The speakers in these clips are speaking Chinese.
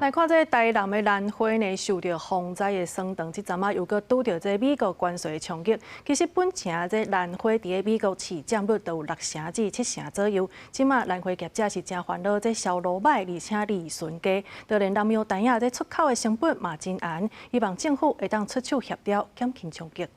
来看这台南的兰花呢，受到风灾的霜冻，这阵啊又搁拄到这美国关税的冲击。其实本城这兰花伫美国市占率都有6成至7成左右。即马兰花业者是真烦恼，这销路歹，而且利润低，就连南苗单啊这出口的成本嘛真悬。希望政府会当出手协调，减轻冲击。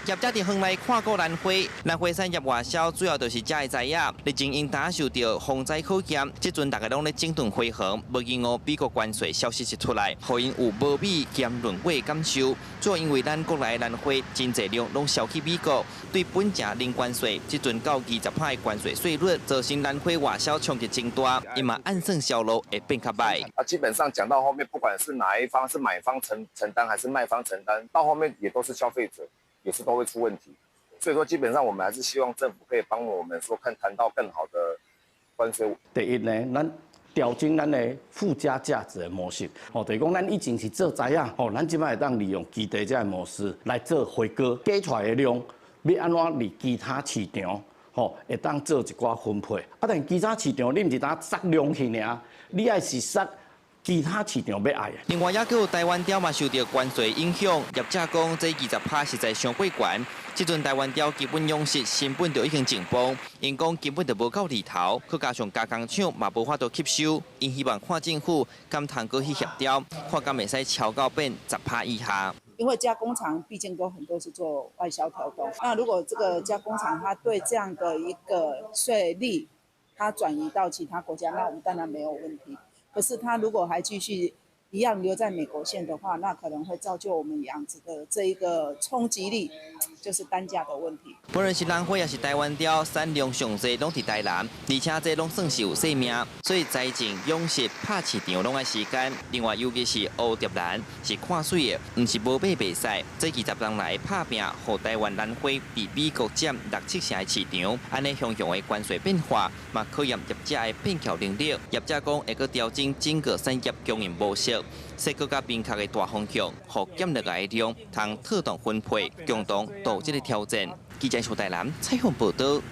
业者伫园内看过兰花，兰花产业外销主要就是遮的材业。历经因打受到风灾考验，即阵大家拢咧整顿花行，无因美国关税消息一出来，互因有无美兼论尾感受。主要因为咱国内兰花真侪量拢销去美国，对本城零关税，即阵到20%的关税税率，造成兰花外销冲击真大，因嘛按算销路会变较歹。基本上讲到后面，不管是哪一方是买方承担还是卖方承担，到后面也都是消费者。 也是都会出问题，所以说基本上我们还是希望政府可以帮我们说谈到更好的关税。第一呢，咱调整咱的附加价值的模式，就是讲咱以前是做材啊，咱即摆会当利用基地这个模式来做回购，加出来的量要安怎伫其他市场，会当做一寡分配。但其他市场你毋是当杀量去尔，你爱是杀。 其他市场要爱的。另外，也有台湾雕嘛受到关税影响，业者讲这20%实在伤过悬。即阵台湾雕基本样式成本就已经紧绷，因讲根本就无够利头，佮加上加工厂嘛无法度吸收，因希望看政府敢通过去协调，看敢袂使超到变10%以下。 因为加工厂毕竟都很多是做外销调动，那如果这个加工厂它对这样的一个税率，它转移到其他国家，那我们当然没有问题。 可是它如果还继续一样留在美国线的话，那可能会造就我们养殖的这一个冲击力，就是单价的问题。无论是兰花也是台湾雕，产量上济拢伫台南，而且这拢算是有性命，所以栽种、养殖、拍市场拢爱时间。另外，尤其是乌蝶兰是看水的，唔是无买袂使。这20年来拍拼，互台湾兰花比美国占6-7成的市场。安尼向的关税变化，嘛考验业者的变巧能力。业者讲会个调整整个产业经营模式。 设更加明确的大方向，互减量的量，通妥当分配，共同度这个挑战。记者苏台南采访报道。